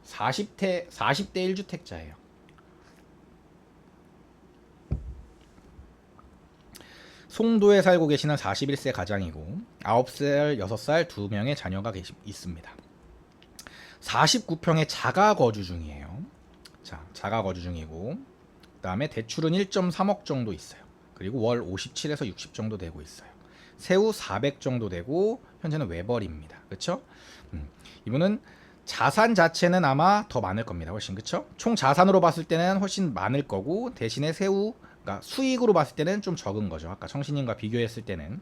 40대 1주택자예요. 송도에 살고 계시는 41세 가장이고 9살, 6살 2명의 자녀가 있습니다. 49평의 자가 거주 중이에요. 자, 자가 거주 중이고 그다음에 대출은 1.3억 정도 있어요. 그리고 월 57에서 60 정도 되고 있어요. 세후 400 정도 되고 현재는 외벌입니다. 그렇죠? 이분은 자산 자체는 아마 더 많을 겁니다. 훨씬. 그렇죠? 총 자산으로 봤을 때는 훨씬 많을 거고 대신에 세후 그러니까 수익으로 봤을 때는 좀 적은 거죠. 아까 청신님과 비교했을 때는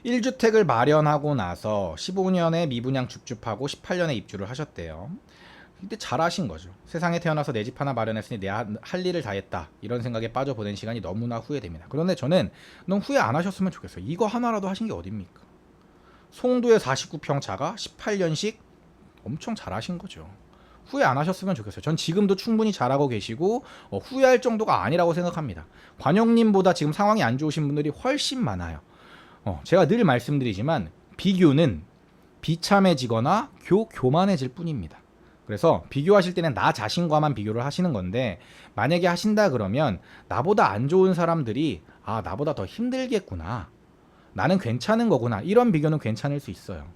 1주택을 마련하고 나서 15년에 미분양 줍줍하고 18년에 입주를 하셨대요. 근데 잘하신 거죠. 세상에 태어나서 내 집 하나 마련했으니 내 할 일을 다 했다. 이런 생각에 빠져 보낸 시간이 너무나 후회됩니다. 그런데 저는 너무 후회 안 하셨으면 좋겠어요. 이거 하나라도 하신 게 어딥니까? 송도의 49평 자가 18년식 엄청 잘하신 거죠. 후회 안 하셨으면 좋겠어요. 전 지금도 충분히 잘하고 계시고 후회할 정도가 아니라고 생각합니다. 관영님보다 지금 상황이 안 좋으신 분들이 훨씬 많아요. 제가 늘 말씀드리지만 비교는 비참해지거나 교만해질 뿐입니다. 그래서 비교하실 때는 나 자신과만 비교를 하시는 건데 만약에 하신다 그러면 나보다 안 좋은 사람들이 나보다 더 힘들겠구나. 나는 괜찮은 거구나. 이런 비교는 괜찮을 수 있어요.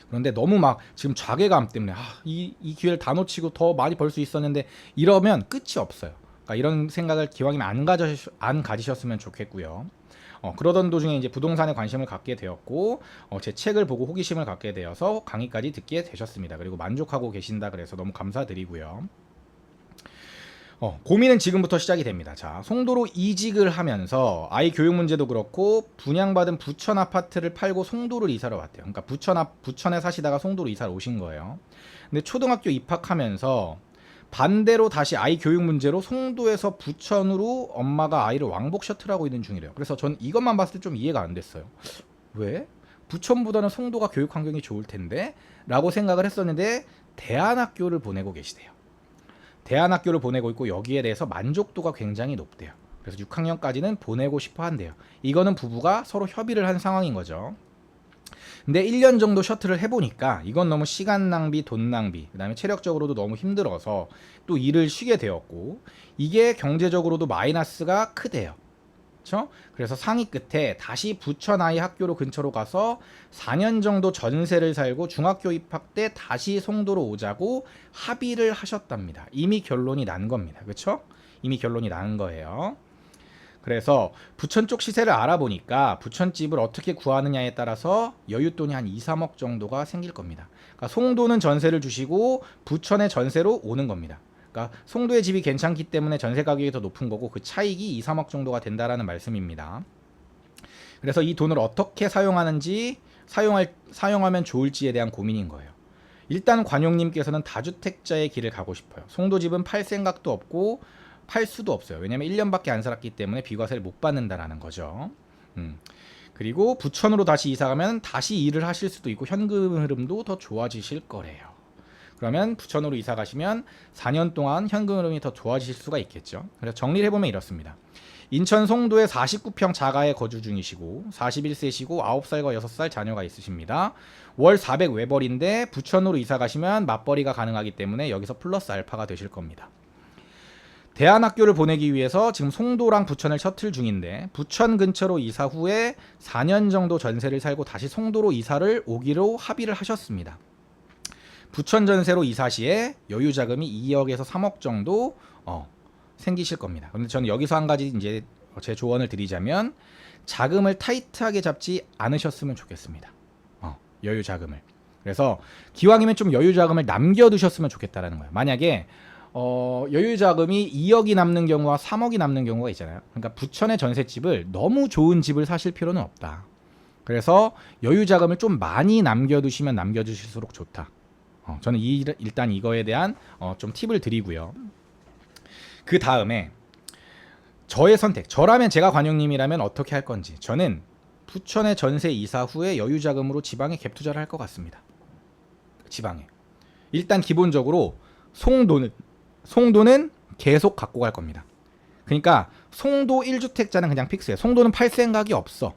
그런데 너무 막 지금 자괴감 때문에 이 기회를 다 놓치고 더 많이 벌 수 있었는데 이러면 끝이 없어요. 그러니까 이런 생각을 기왕이면 안 가지셨으면 좋겠고요. 그러던 도중에 이제 부동산에 관심을 갖게 되었고 제 책을 보고 호기심을 갖게 되어서 강의까지 듣게 되셨습니다. 그리고 만족하고 계신다 그래서 너무 감사드리고요. 고민은 지금부터 시작이 됩니다. 자, 송도로 이직을 하면서 아이 교육 문제도 그렇고 분양받은 부천 아파트를 팔고 송도를 이사를 왔대요. 그러니까 부천에 사시다가 송도로 이사를 오신 거예요. 근데 초등학교 입학하면서 반대로 다시 아이 교육 문제로 송도에서 부천으로 엄마가 아이를 왕복 셔틀하고 있는 중이래요. 그래서 전 이것만 봤을 때 좀 이해가 안 됐어요. 왜? 부천보다는 송도가 교육 환경이 좋을 텐데? 라고 생각을 했었는데 대안학교를 보내고 계시대요. 대안학교를 보내고 있고 여기에 대해서 만족도가 굉장히 높대요. 그래서 6학년까지는 보내고 싶어 한대요. 이거는 부부가 서로 협의를 한 상황인 거죠. 근데 1년 정도 셔틀을 해보니까 이건 너무 시간 낭비, 돈 낭비, 그 다음에 체력적으로도 너무 힘들어서 또 일을 쉬게 되었고 이게 경제적으로도 마이너스가 크대요. 그렇죠? 그래서 상의 끝에 다시 부천 아이 학교로 근처로 가서 4년 정도 전세를 살고 중학교 입학 때 다시 송도로 오자고 합의를 하셨답니다. 이미 결론이 난 겁니다. 그렇죠? 이미 결론이 난 거예요. 그래서 부천 쪽 시세를 알아보니까 부천집을 어떻게 구하느냐에 따라서 여윳돈이 한 2, 3억 정도가 생길 겁니다. 그러니까 송도는 전세를 주시고 부천의 전세로 오는 겁니다. 그러니까 송도의 집이 괜찮기 때문에 전세 가격이 더 높은 거고 그 차익이 2, 3억 정도가 된다라는 말씀입니다. 그래서 이 돈을 어떻게 사용하는지 사용하면 좋을지에 대한 고민인 거예요. 일단 관용님께서는 다주택자의 길을 가고 싶어요. 송도 집은 팔 생각도 없고 팔 수도 없어요. 왜냐면 1년밖에 안 살았기 때문에 비과세를 못 받는다라는 거죠. 그리고 부천으로 다시 이사가면 다시 일을 하실 수도 있고 현금 흐름도 더 좋아지실 거래요. 그러면 부천으로 이사 가시면 4년 동안 현금 흐름이 더 좋아지실 수가 있겠죠. 그래서 정리를 해보면 이렇습니다. 인천 송도에 49평 자가에 거주 중이시고 41세시고 9살과 6살 자녀가 있으십니다. 월 400 외벌인데 부천으로 이사 가시면 맞벌이가 가능하기 때문에 여기서 플러스 알파가 되실 겁니다. 대안학교를 보내기 위해서 지금 송도랑 부천을 셔틀 중인데 부천 근처로 이사 후에 4년 정도 전세를 살고 다시 송도로 이사를 오기로 합의를 하셨습니다. 부천 전세로 이사 시에 여유 자금이 2억에서 3억 정도 생기실 겁니다. 그런데 저는 여기서 한 가지 이제 제 조언을 드리자면 자금을 타이트하게 잡지 않으셨으면 좋겠습니다. 여유 자금을. 그래서 기왕이면 좀 여유 자금을 남겨두셨으면 좋겠다라는 거예요. 만약에 여유 자금이 2억이 남는 경우와 3억이 남는 경우가 있잖아요. 그러니까 부천의 전셋집을 너무 좋은 집을 사실 필요는 없다. 그래서 여유 자금을 좀 많이 남겨두시면 남겨두실수록 좋다. 저는 일단 이거에 대한 좀 팁을 드리고요. 그 다음에 저의 선택. 저라면 제가 관용님이라면 어떻게 할 건지. 저는 부천의 전세 이사 후에 여유 자금으로 지방에 갭 투자를 할 것 같습니다. 지방에. 일단 기본적으로 송도는 계속 갖고 갈 겁니다. 그러니까 송도 1주택자는 그냥 픽스예요. 송도는 팔 생각이 없어.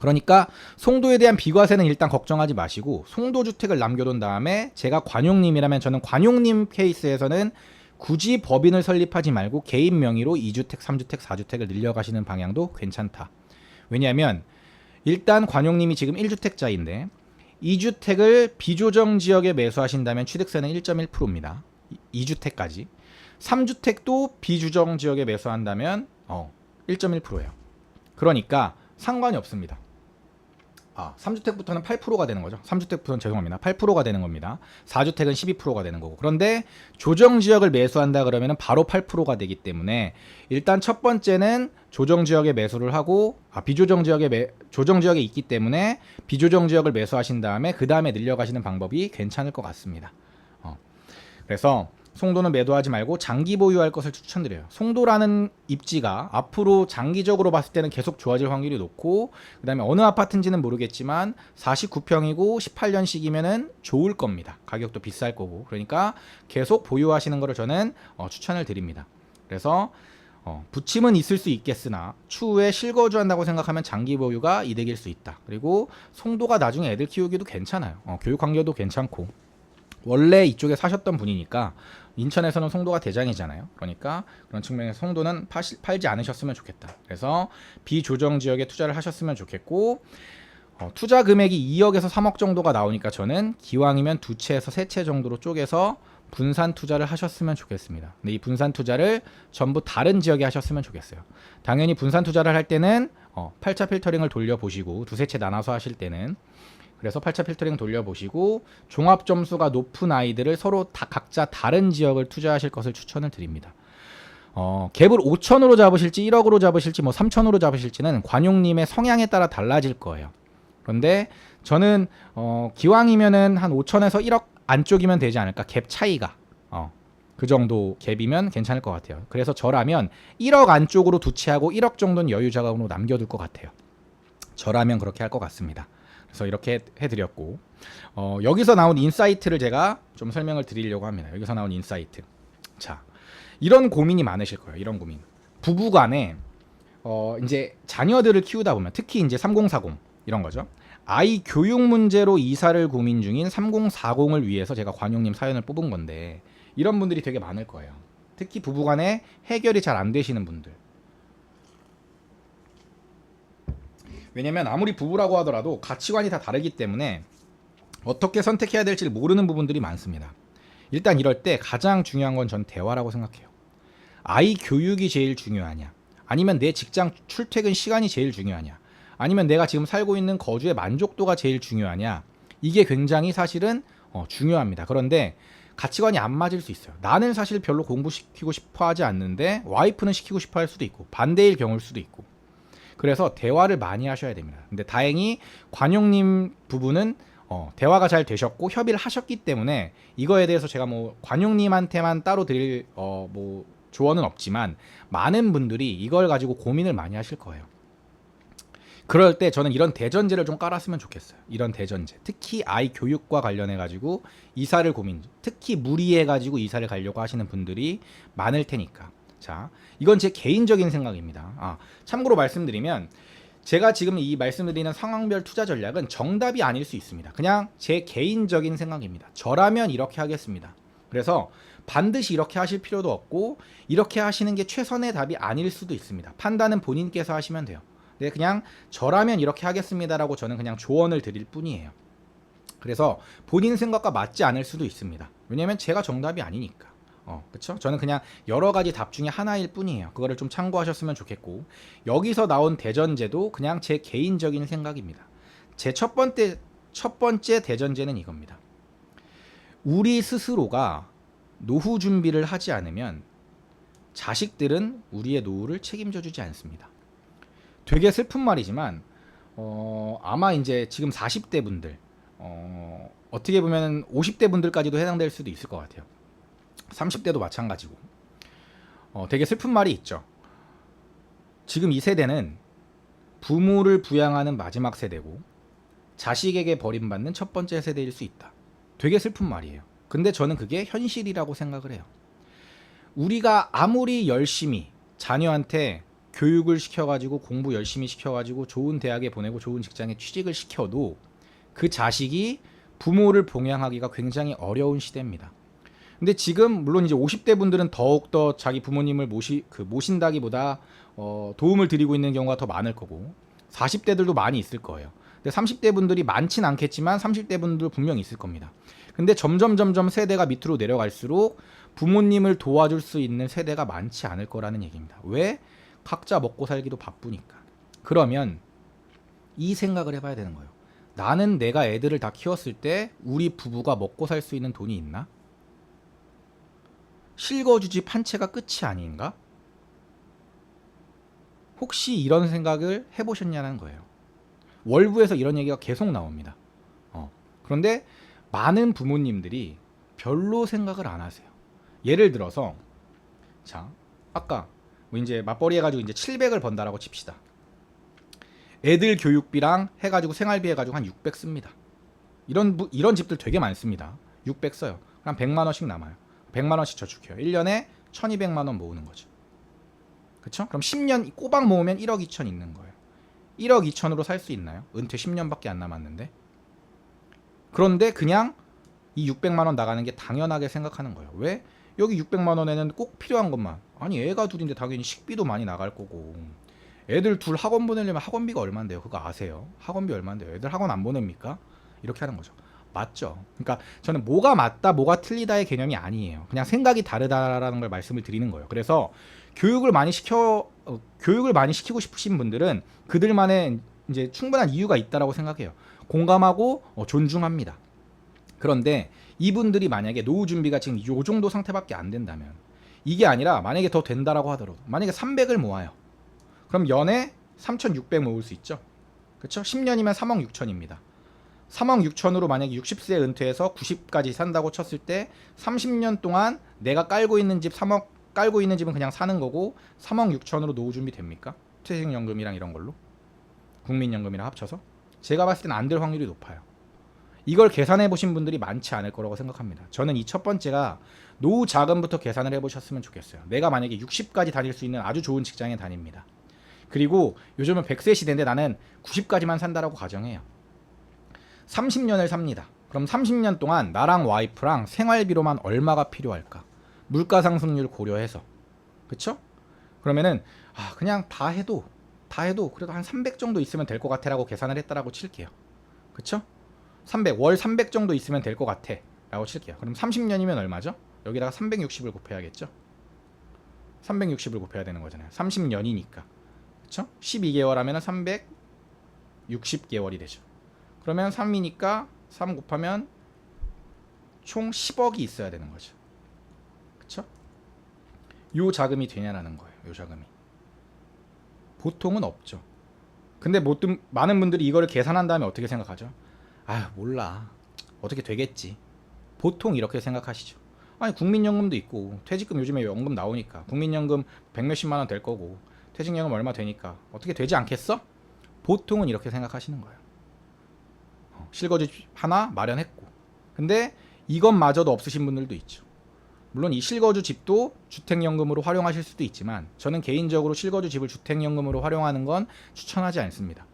그러니까 송도에 대한 비과세는 일단 걱정하지 마시고 송도주택을 남겨둔 다음에 제가 관용님이라면 저는 관용님 케이스에서는 굳이 법인을 설립하지 말고 개인 명의로 2주택, 3주택, 4주택을 늘려가시는 방향도 괜찮다. 왜냐하면 일단 관용님이 지금 1주택자인데 2주택을 비조정 지역에 매수하신다면 취득세는 1.1%입니다. 2주택까지. 3주택도 비조정 지역에 매수한다면 1.1%예요. 그러니까 상관이 없습니다. 3주택부터는 8%가 되는 거죠. 3주택부터는 죄송합니다. 8%가 되는 겁니다. 4주택은 12%가 되는 거고. 그런데 조정 지역을 매수한다 그러면 바로 8%가 되기 때문에 일단 첫 번째는 조정 지역에 매수를 하고 비조정 지역에 조정 지역에 있기 때문에 비조정 지역을 매수하신 다음에 그 다음에 늘려가시는 방법이 괜찮을 것 같습니다. 그래서 송도는 매도하지 말고 장기 보유할 것을 추천드려요. 송도라는 입지가 앞으로 장기적으로 봤을 때는 계속 좋아질 확률이 높고 그 다음에 어느 아파트인지는 모르겠지만 49평이고 18년식이면은 좋을 겁니다. 가격도 비쌀 거고. 그러니까 계속 보유하시는 것을 저는 추천을 드립니다. 그래서 부침은 있을 수 있겠으나 추후에 실거주한다고 생각하면 장기 보유가 이득일 수 있다. 그리고 송도가 나중에 애들 키우기도 괜찮아요. 교육 환경도 괜찮고 원래 이쪽에 사셨던 분이니까 인천에서는 송도가 대장이잖아요. 그러니까 그런 측면에서 송도는 팔지 않으셨으면 좋겠다. 그래서 비조정 지역에 투자를 하셨으면 좋겠고 투자 금액이 2억에서 3억 정도가 나오니까 저는 기왕이면 두 채에서 세 채 정도로 쪼개서 분산 투자를 하셨으면 좋겠습니다. 근데 이 분산 투자를 전부 다른 지역에 하셨으면 좋겠어요. 당연히 분산 투자를 할 때는 8차 필터링을 돌려보시고 두세 채 나눠서 하실 때는 그래서 8차 필터링 돌려보시고 종합 점수가 높은 아이들을 서로 다 각자 다른 지역을 투자하실 것을 추천을 드립니다. 갭을 5천으로 잡으실지 1억으로 잡으실지 3천으로 잡으실지는 관용님의 성향에 따라 달라질 거예요. 그런데 저는 기왕이면은 한 5천에서 1억 안쪽이면 되지 않을까. 갭 차이가 그 정도 갭이면 괜찮을 것 같아요. 그래서 저라면 1억 안쪽으로 두 채하고 1억 정도는 여유 자금으로 남겨둘 것 같아요. 저라면 그렇게 할 것 같습니다. 그래서 이렇게 해드렸고 여기서 나온 인사이트를 제가 좀 설명을 드리려고 합니다. 여기서 나온 인사이트. 자, 이런 고민이 많으실 거예요. 이런 고민. 부부간에 이제 자녀들을 키우다 보면 특히 이제 3040 이런 거죠. 아이 교육 문제로 이사를 고민 중인 3040을 위해서 제가 관용님 사연을 뽑은 건데 이런 분들이 되게 많을 거예요. 특히 부부간에 해결이 잘 안 되시는 분들. 왜냐면 아무리 부부라고 하더라도 가치관이 다 다르기 때문에 어떻게 선택해야 될지를 모르는 부분들이 많습니다. 일단 이럴 때 가장 중요한 건 전 대화라고 생각해요. 아이 교육이 제일 중요하냐? 아니면 내 직장 출퇴근 시간이 제일 중요하냐? 아니면 내가 지금 살고 있는 거주의 만족도가 제일 중요하냐? 이게 굉장히 사실은 중요합니다. 그런데 가치관이 안 맞을 수 있어요. 나는 사실 별로 공부시키고 싶어 하지 않는데 와이프는 시키고 싶어 할 수도 있고 반대일 경우일 수도 있고 그래서 대화를 많이 하셔야 됩니다. 근데 다행히 관용님 부부는 대화가 잘 되셨고 협의를 하셨기 때문에 이거에 대해서 제가 관용님한테만 따로 드릴 조언은 없지만 많은 분들이 이걸 가지고 고민을 많이 하실 거예요. 그럴 때 저는 이런 대전제를 좀 깔았으면 좋겠어요. 이런 대전제. 특히 아이 교육과 관련해 가지고 이사를 특히 무리해 가지고 이사를 가려고 하시는 분들이 많을 테니까. 자, 이건 제 개인적인 생각입니다. 참고로 말씀드리면 제가 지금 이 말씀드리는 상황별 투자 전략은 정답이 아닐 수 있습니다. 그냥 제 개인적인 생각입니다. 저라면 이렇게 하겠습니다. 그래서 반드시 이렇게 하실 필요도 없고 이렇게 하시는 게 최선의 답이 아닐 수도 있습니다. 판단은 본인께서 하시면 돼요. 근데 그냥 저라면 이렇게 하겠습니다라고 저는 그냥 조언을 드릴 뿐이에요. 그래서 본인 생각과 맞지 않을 수도 있습니다. 왜냐면 제가 정답이 아니니까. 그렇죠? 저는 그냥 여러 가지 답 중에 하나일 뿐이에요. 그거를 좀 참고하셨으면 좋겠고 여기서 나온 대전제도 그냥 제 개인적인 생각입니다. 제 첫 번째 대전제는 이겁니다. 우리 스스로가 노후 준비를 하지 않으면 자식들은 우리의 노후를 책임져 주지 않습니다. 되게 슬픈 말이지만 아마 이제 지금 40대 분들 어떻게 보면 50대 분들까지도 해당될 수도 있을 것 같아요. 30대도 마찬가지고 되게 슬픈 말이 있죠. 지금 이 세대는 부모를 부양하는 마지막 세대고 자식에게 버림받는 첫 번째 세대일 수 있다. 되게 슬픈 말이에요. 근데 저는 그게 현실이라고 생각을 해요. 우리가 아무리 열심히 자녀한테 교육을 시켜가지고 공부 열심히 시켜가지고 좋은 대학에 보내고 좋은 직장에 취직을 시켜도 그 자식이 부모를 봉양하기가 굉장히 어려운 시대입니다. 근데 지금 물론 이제 50대 분들은 더욱더 자기 부모님을 모신다기보다 도움을 드리고 있는 경우가 더 많을 거고 40대들도 많이 있을 거예요. 근데 30대 분들이 많진 않겠지만 30대 분들 분명히 있을 겁니다. 근데 점점 세대가 밑으로 내려갈수록 부모님을 도와줄 수 있는 세대가 많지 않을 거라는 얘기입니다. 왜? 각자 먹고 살기도 바쁘니까. 그러면 이 생각을 해봐야 되는 거예요. 나는 내가 애들을 다 키웠을 때 우리 부부가 먹고 살 수 있는 돈이 있나? 실거주집 한 채가 끝이 아닌가? 혹시 이런 생각을 해보셨냐는 거예요. 월부에서 이런 얘기가 계속 나옵니다. 그런데 많은 부모님들이 별로 생각을 안 하세요. 예를 들어서 자 아까 뭐 이제 맞벌이 해가지고 이제 700을 번다라고 칩시다. 애들 교육비랑 해가지고 생활비 해가지고 한 600 씁니다. 이런 집들 되게 많습니다. 600 써요. 그럼 100만 원씩 남아요. 100만 원씩 저축해요. 1년에 1200만 원 모으는 거죠. 그쵸? 그럼 10년 꼬박 모으면 1억 2천 있는 거예요. 1억 2천으로 살 수 있나요? 은퇴 10년밖에 안 남았는데. 그런데 그냥 이 600만 원 나가는 게 당연하게 생각하는 거예요. 왜? 여기 600만 원에는 꼭 필요한 것만. 아니 애가 둘인데 당연히 식비도 많이 나갈 거고. 애들 둘 학원 보내려면 학원비가 얼만데요? 그거 아세요? 학원비 얼만데요? 애들 학원 안 보냅니까? 이렇게 하는 거죠. 맞죠? 그러니까 저는 뭐가 맞다 뭐가 틀리다의 개념이 아니에요. 그냥 생각이 다르다라는 걸 말씀을 드리는 거예요. 그래서 교육을 많이 시키고 싶으신 분들은 그들만의 이제 충분한 이유가 있다라고 생각해요. 공감하고 존중합니다. 그런데 이분들이 만약에 노후 준비가 지금 이 정도 상태밖에 안 된다면, 이게 아니라 만약에 더 된다라고 하더라도 만약에 300을 모아요. 그럼 연에 3,600 모을 수 있죠. 그렇죠? 10년이면 3억 6천입니다. 3억 6천으로 만약에 60세 은퇴해서 90까지 산다고 쳤을 때 30년 동안 내가 깔고 있는 집 3억 깔고 있는 집은 그냥 사는 거고 3억 6천으로 노후 준비 됩니까? 퇴직연금이랑 이런 걸로? 국민연금이랑 합쳐서? 제가 봤을 때는 안 될 확률이 높아요. 이걸 계산해 보신 분들이 많지 않을 거라고 생각합니다. 저는 이 첫 번째가 노후 자금부터 계산을 해보셨으면 좋겠어요. 내가 만약에 60까지 다닐 수 있는 아주 좋은 직장에 다닙니다. 그리고 요즘은 100세 시대인데 나는 90까지만 산다라고 가정해요. 30년을 삽니다. 그럼 30년 동안 나랑 와이프랑 생활비로만 얼마가 필요할까? 물가 상승률 고려해서. 그쵸? 그러면은 그냥 다 해도 그래도 한 300 정도 있으면 될 것 같아라고 계산을 했다라고 칠게요. 그쵸? 300, 월 300 정도 있으면 될 것 같아 라고 칠게요. 그럼 30년이면 얼마죠? 여기다가 360을 곱해야겠죠? 360을 곱해야 되는 거잖아요. 30년이니까. 그쵸? 12개월 하면 360개월이 되죠. 그러면 3이니까 3 곱하면 총 10억이 있어야 되는 거죠. 그쵸? 요 자금이 되냐라는 거예요. 요 자금이. 보통은 없죠. 근데 많은 분들이 이거를 계산한 다음에 어떻게 생각하죠? 몰라. 어떻게 되겠지. 보통 이렇게 생각하시죠. 아니 국민연금도 있고 퇴직금 요즘에 연금 나오니까 국민연금 100몇십만 원 될 거고 퇴직연금 얼마 되니까 어떻게 되지 않겠어? 보통은 이렇게 생각하시는 거예요. 실거주 하나 마련했고. 근데 이것마저도 없으신 분들도 있죠. 물론 이 실거주 집도 주택연금으로 활용하실 수도 있지만 저는 개인적으로 실거주 집을 주택연금으로 활용하는 건 추천하지 않습니다.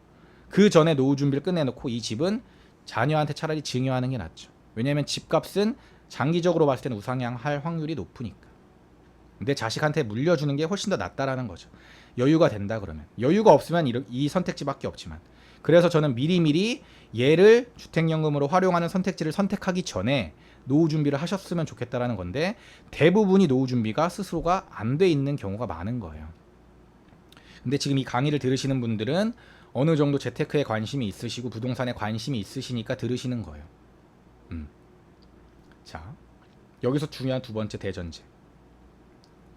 그 전에 노후 준비를 끝내놓고 이 집은 자녀한테 차라리 증여하는 게 낫죠. 왜냐하면 집값은 장기적으로 봤을 때는 우상향할 확률이 높으니까. 근데 자식한테 물려주는 게 훨씬 더 낫다라는 거죠. 여유가 된다 그러면. 여유가 없으면 이 선택지밖에 없지만. 그래서 저는 미리미리 얘를 주택연금으로 활용하는 선택지를 선택하기 전에 노후 준비를 하셨으면 좋겠다라는 건데 대부분이 노후 준비가 스스로가 안 돼 있는 경우가 많은 거예요. 근데 지금 이 강의를 들으시는 분들은 어느 정도 재테크에 관심이 있으시고 부동산에 관심이 있으시니까 들으시는 거예요. 자, 여기서 중요한 두 번째 대전제.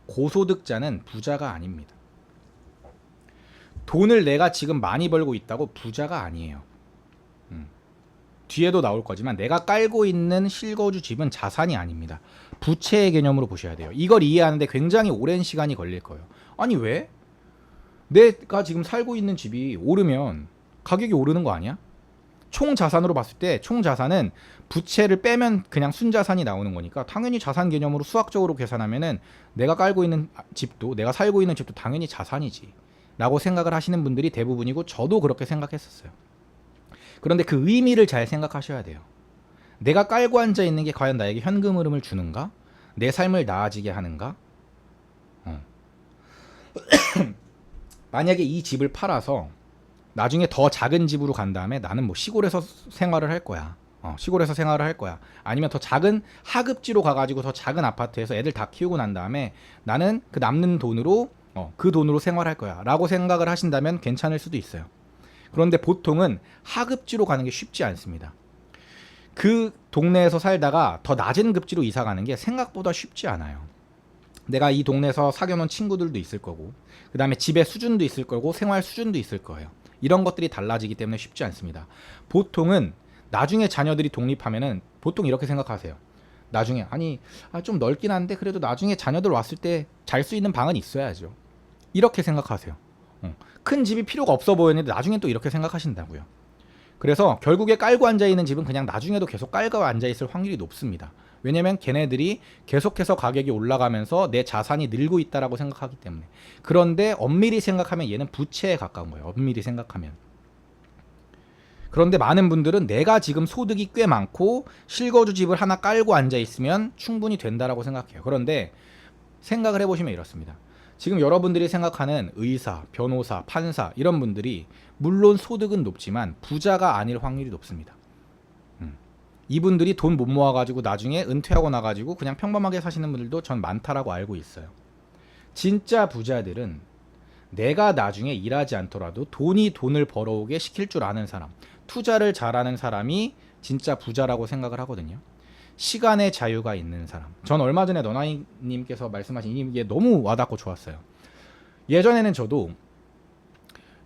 고소득자는 부자가 아닙니다. 돈을 내가 지금 많이 벌고 있다고 부자가 아니에요. 뒤에도 나올 거지만 내가 깔고 있는 실거주 집은 자산이 아닙니다. 부채의 개념으로 보셔야 돼요. 이걸 이해하는데 굉장히 오랜 시간이 걸릴 거예요. 아니 왜? 내가 지금 살고 있는 집이 오르면 가격이 오르는 거 아니야? 총 자산으로 봤을 때 총 자산은 부채를 빼면 그냥 순자산이 나오는 거니까 당연히 자산 개념으로 수학적으로 계산하면은 내가 깔고 있는 집도 내가 살고 있는 집도 당연히 자산이지. 라고 생각을 하시는 분들이 대부분이고 저도 그렇게 생각했었어요. 그런데 그 의미를 잘 생각하셔야 돼요. 내가 깔고 앉아 있는 게 과연 나에게 현금 흐름을 주는가? 내 삶을 나아지게 하는가? 만약에 이 집을 팔아서 나중에 더 작은 집으로 간 다음에 나는 뭐 시골에서 생활을 할 거야. 시골에서 생활을 할 거야. 아니면 더 작은 하급지로 가가지고 더 작은 아파트에서 애들 다 키우고 난 다음에 나는 그 남는 돈으로 그 돈으로 생활할 거야 라고 생각을 하신다면 괜찮을 수도 있어요. 그런데 보통은 하급지로 가는 게 쉽지 않습니다. 그 동네에서 살다가 더 낮은 급지로 이사 가는 게 생각보다 쉽지 않아요. 내가 이 동네에서 사귀어 놓은 친구들도 있을 거고, 그 다음에 집의 수준도 있을 거고, 생활 수준도 있을 거예요. 이런 것들이 달라지기 때문에 쉽지 않습니다. 보통은 나중에 자녀들이 독립하면은 보통 이렇게 생각하세요. 나중에 좀 넓긴 한데 그래도 나중에 자녀들 왔을 때 잘 수 있는 방은 있어야죠. 이렇게 생각하세요. 큰 집이 필요가 없어 보이는데 나중에 또 이렇게 생각하신다고요. 그래서 결국에 깔고 앉아있는 집은 그냥 나중에도 계속 깔고 앉아있을 확률이 높습니다. 왜냐면 걔네들이 계속해서 가격이 올라가면서 내 자산이 늘고 있다라고 생각하기 때문에. 그런데 엄밀히 생각하면 얘는 부채에 가까운 거예요. 엄밀히 생각하면. 그런데 많은 분들은 내가 지금 소득이 꽤 많고 실거주 집을 하나 깔고 앉아있으면 충분히 된다라고 생각해요. 그런데 생각을 해보시면 이렇습니다. 지금 여러분들이 생각하는 의사, 변호사, 판사 이런 분들이 물론 소득은 높지만 부자가 아닐 확률이 높습니다. 이분들이 돈 못 모아가지고 나중에 은퇴하고 나가지고 그냥 평범하게 사시는 분들도 전 많다라고 알고 있어요. 진짜 부자들은 내가 나중에 일하지 않더라도 돈을 벌어오게 시킬 줄 아는 사람, 투자를 잘하는 사람이 진짜 부자라고 생각을 하거든요. 시간의 자유가 있는 사람. 전 얼마 전에 너나이님께서 말씀하신 이게 너무 와닿고 좋았어요. 예전에는 저도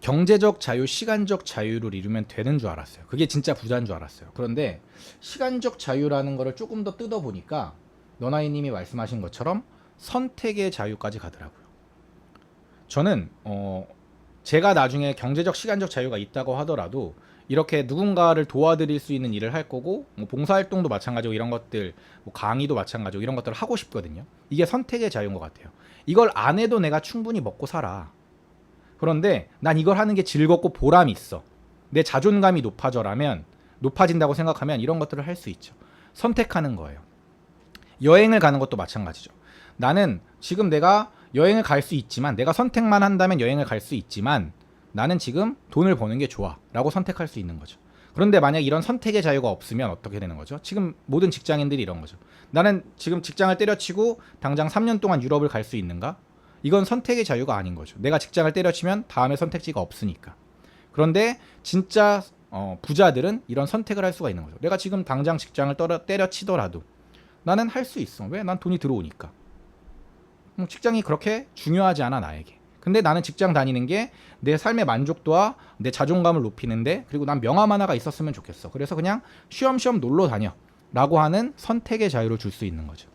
경제적 자유, 시간적 자유를 이루면 되는 줄 알았어요. 그게 진짜 부자인 줄 알았어요. 그런데 시간적 자유라는 거를 조금 더 뜯어보니까 너나이님이 말씀하신 것처럼 선택의 자유까지 가더라고요. 저는 제가 나중에 경제적, 시간적 자유가 있다고 하더라도 이렇게 누군가를 도와드릴 수 있는 일을 할 거고, 뭐 봉사활동도 마찬가지고 이런 것들, 뭐 강의도 마찬가지고 이런 것들을 하고 싶거든요. 이게 선택의 자유인 것 같아요. 이걸 안 해도 내가 충분히 먹고 살아. 그런데 난 이걸 하는 게 즐겁고 보람이 있어. 내 자존감이 높아진다고 생각하면 이런 것들을 할 수 있죠. 선택하는 거예요. 여행을 가는 것도 마찬가지죠. 나는 지금 내가 여행을 갈 수 있지만, 내가 선택만 한다면 여행을 갈 수 있지만 나는 지금 돈을 버는 게 좋아 라고 선택할 수 있는 거죠. 그런데 만약 이런 선택의 자유가 없으면 어떻게 되는 거죠? 지금 모든 직장인들이 이런 거죠. 나는 지금 직장을 때려치고 당장 3년 동안 유럽을 갈 수 있는가? 이건 선택의 자유가 아닌 거죠. 내가 직장을 때려치면 다음에 선택지가 없으니까. 그런데 진짜 부자들은 이런 선택을 할 수가 있는 거죠. 내가 지금 당장 직장을 때려치더라도 나는 할 수 있어. 왜? 난 돈이 들어오니까. 직장이 그렇게 중요하지 않아 나에게. 근데 나는 직장 다니는 게 내 삶의 만족도와 내 자존감을 높이는데, 그리고 난 명함 하나가 있었으면 좋겠어. 그래서 그냥 쉬엄쉬엄 놀러 다녀 라고 하는 선택의 자유를 줄 수 있는 거죠.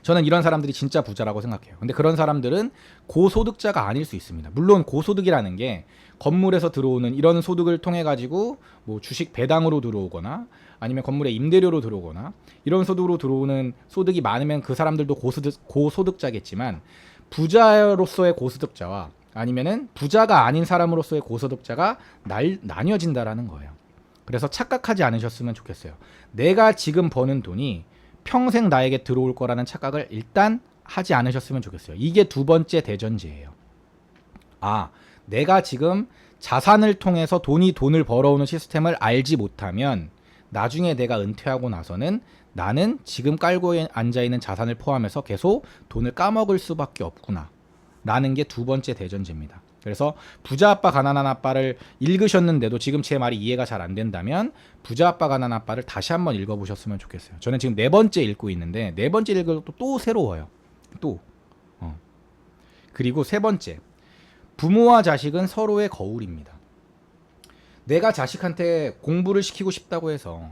저는 이런 사람들이 진짜 부자라고 생각해요. 근데 그런 사람들은 고소득자가 아닐 수 있습니다. 물론 고소득이라는 게 건물에서 들어오는 이런 소득을 통해 가지고 뭐 주식 배당으로 들어오거나 아니면 건물의 임대료로 들어오거나 이런 소득으로 들어오는 소득이 많으면 그 사람들도 고소득자겠지만, 부자로서의 고소득자와 아니면은 부자가 아닌 사람으로서의 고소득자가 나뉘어진다라는 거예요. 그래서 착각하지 않으셨으면 좋겠어요. 내가 지금 버는 돈이 평생 나에게 들어올 거라는 착각을 일단 하지 않으셨으면 좋겠어요. 이게 두 번째 대전제예요. 내가 지금 자산을 통해서 돈을 벌어오는 시스템을 알지 못하면 나중에 내가 은퇴하고 나서는 나는 지금 깔고 앉아있는 자산을 포함해서 계속 돈을 까먹을 수밖에 없구나 라는 게 두 번째 대전제입니다. 그래서 부자 아빠 가난한 아빠를 읽으셨는데도 지금 제 말이 이해가 잘 안 된다면 부자 아빠 가난한 아빠를 다시 한번 읽어보셨으면 좋겠어요. 저는 지금 네 번째 읽고 있는데 네 번째 읽을 또 새로워요. 그리고 세 번째, 부모와 자식은 서로의 거울입니다. 내가 자식한테 공부를 시키고 싶다고 해서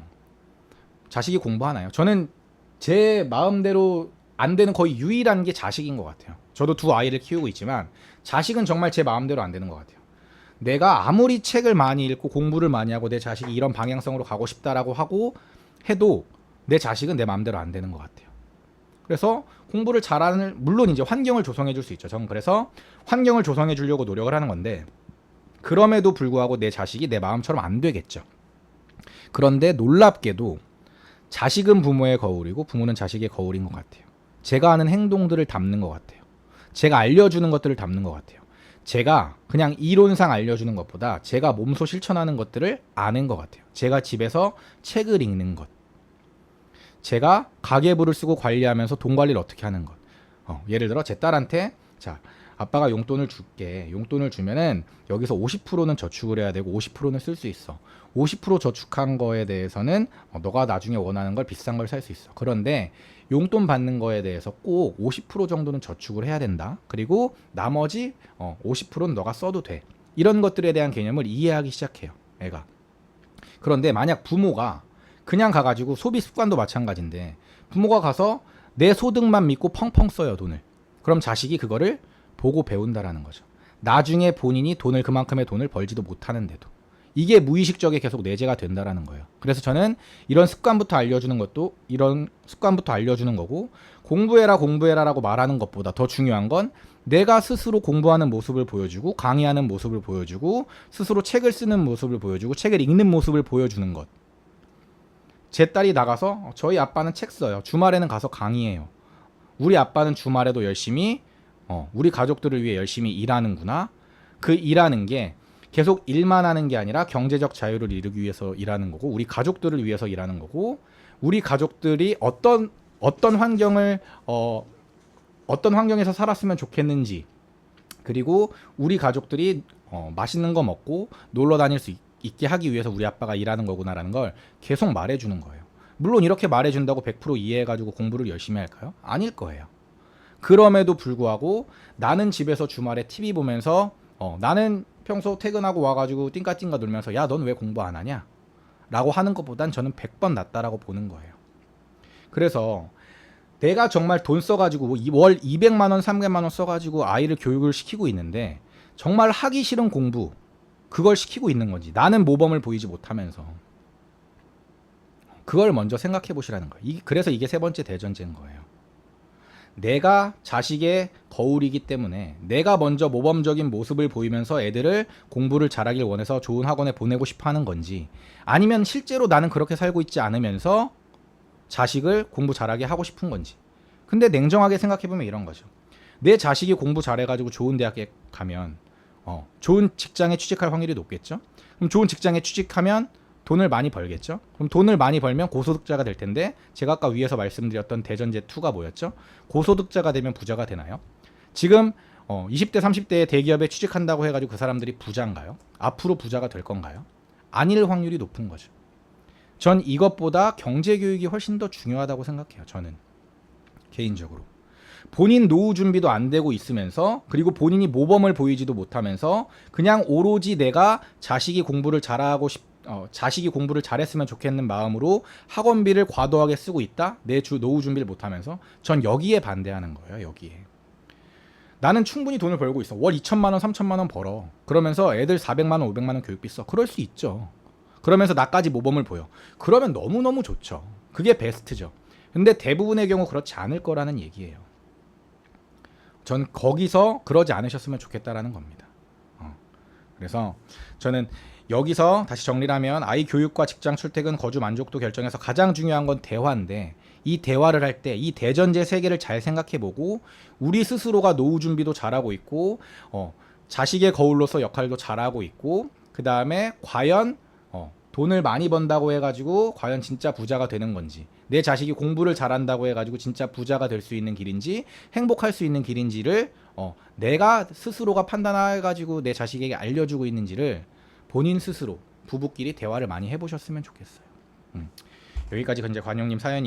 자식이 공부하나요? 저는 제 마음대로 안 되는 거의 유일한 게 자식인 것 같아요. 저도 두 아이를 키우고 있지만 자식은 정말 제 마음대로 안 되는 것 같아요. 내가 아무리 책을 많이 읽고 공부를 많이 하고 내 자식이 이런 방향성으로 가고 싶다라고 하고 해도 내 자식은 내 마음대로 안 되는 것 같아요. 그래서 공부를 잘하는, 물론 이제 환경을 조성해 줄 수 있죠. 저는 그래서 환경을 조성해 주려고 노력을 하는 건데, 그럼에도 불구하고 내 자식이 내 마음처럼 안 되겠죠. 그런데 놀랍게도 자식은 부모의 거울이고 부모는 자식의 거울인 것 같아요. 제가 하는 행동들을 담는 것 같아요. 제가 알려주는 것들을 담는 것 같아요. 제가 그냥 이론상 알려주는 것보다 제가 몸소 실천하는 것들을 아는 것 같아요. 제가 집에서 책을 읽는 것, 제가 가계부를 쓰고 관리하면서 돈 관리를 어떻게 하는 것. 예를 들어 제 딸한테, 자, 아빠가 용돈을 줄게. 용돈을 주면은 여기서 50%는 저축을 해야 되고 50%는 쓸 수 있어. 50% 저축한 거에 대해서는 너가 나중에 원하는 걸, 비싼 걸 살 수 있어. 그런데 용돈 받는 거에 대해서 꼭 50% 정도는 저축을 해야 된다. 그리고 나머지 50%는 너가 써도 돼. 이런 것들에 대한 개념을 이해하기 시작해요, 애가. 그런데 만약 부모가 그냥 가가지고, 소비 습관도 마찬가지인데 부모가 가서 내 소득만 믿고 펑펑 써요, 돈을. 그럼 자식이 그거를 보고 배운다라는 거죠. 나중에 본인이 돈을, 그만큼의 돈을 벌지도 못하는데도. 이게 무의식적에 계속 내재가 된다라는 거예요. 그래서 저는 이런 습관부터 알려주는 것도, 이런 습관부터 알려주는 거고, 공부해라라고 말하는 것보다 더 중요한 건 내가 스스로 공부하는 모습을 보여주고, 강의하는 모습을 보여주고, 스스로 책을 쓰는 모습을 보여주고, 책을 읽는 모습을 보여주는 것. 제 딸이 나가서 저희 아빠는 책 써요. 주말에는 가서 강의해요. 우리 아빠는 주말에도 열심히 우리 가족들을 위해 열심히 일하는구나. 그 일하는 게 계속 일만 하는 게 아니라 경제적 자유를 이루기 위해서 일하는 거고, 우리 가족들을 위해서 일하는 거고, 우리 가족들이 어떤 환경을 어떤 환경에서 살았으면 좋겠는지, 그리고 우리 가족들이 맛있는 거 먹고 놀러 다닐 수 있게 하기 위해서 우리 아빠가 일하는 거구나라는 걸 계속 말해주는 거예요. 물론 이렇게 말해준다고 100% 이해해가지고 공부를 열심히 할까요? 아닐 거예요. 그럼에도 불구하고 나는 집에서 주말에 TV 보면서 나는 평소 퇴근하고 와가지고 띵까띵까 놀면서, 야, 넌 왜 공부 안 하냐? 라고 하는 것보단 저는 100번 낫다라고 보는 거예요. 그래서 내가 정말 돈 써가지고 월 200만 원, 300만 원 써가지고 아이를 교육을 시키고 있는데, 정말 하기 싫은 공부, 그걸 시키고 있는 건지, 나는 모범을 보이지 못하면서. 그걸 먼저 생각해 보시라는 거예요. 그래서 이게 세 번째 대전제인 거예요. 내가 자식의 거울이기 때문에 내가 먼저 모범적인 모습을 보이면서 애들을 공부를 잘하길 원해서 좋은 학원에 보내고 싶어 하는 건지, 아니면 실제로 나는 그렇게 살고 있지 않으면서 자식을 공부 잘하게 하고 싶은 건지. 근데 냉정하게 생각해보면 이런 거죠. 내 자식이 공부 잘해가지고 좋은 대학에 가면 좋은 직장에 취직할 확률이 높겠죠. 그럼 좋은 직장에 취직하면 돈을 많이 벌겠죠. 그럼 돈을 많이 벌면 고소득자가 될 텐데, 제가 아까 위에서 말씀드렸던 대전제 2가 뭐였죠? 고소득자가 되면 부자가 되나요? 지금 20대 30대에 대기업에 취직한다고 해가지고 그 사람들이 부자인가요? 앞으로 부자가 될 건가요? 아닐 확률이 높은 거죠. 전 이것보다 경제교육이 훨씬 더 중요하다고 생각해요. 저는 개인적으로. 본인 노후 준비도 안 되고 있으면서, 그리고 본인이 모범을 보이지도 못하면서 그냥 오로지 내가 자식이 공부를 잘했으면 좋겠는 마음으로 학원비를 과도하게 쓰고 있다? 내 노후 준비를 못하면서. 전 여기에 반대하는 거예요. 여기에. 나는 충분히 돈을 벌고 있어. 월 2천만 원, 3천만 원 벌어. 그러면서 애들 400만 원, 500만 원 교육비 써. 그럴 수 있죠. 그러면서 나까지 모범을 보여. 그러면 너무너무 좋죠. 그게 베스트죠. 근데 대부분의 경우 그렇지 않을 거라는 얘기예요. 전 거기서 그러지 않으셨으면 좋겠다라는 겁니다. 그래서 저는 여기서 다시 정리를 하면, 아이 교육과 직장 출퇴근, 거주 만족도 결정에서 가장 중요한 건 대화인데, 이 대화를 할 때 이 대전제 세 개를 잘 생각해보고, 우리 스스로가 노후 준비도 잘하고 있고 자식의 거울로서 역할도 잘하고 있고, 그 다음에 과연 돈을 많이 번다고 해가지고 과연 진짜 부자가 되는 건지, 내 자식이 공부를 잘한다고 해가지고 진짜 부자가 될 수 있는 길인지, 행복할 수 있는 길인지를 내가 스스로가 판단해가지고 내 자식에게 알려주고 있는지를 본인 스스로 부부끼리 대화를 많이 해보셨으면 좋겠어요. 여기까지 이제 관용님 사연이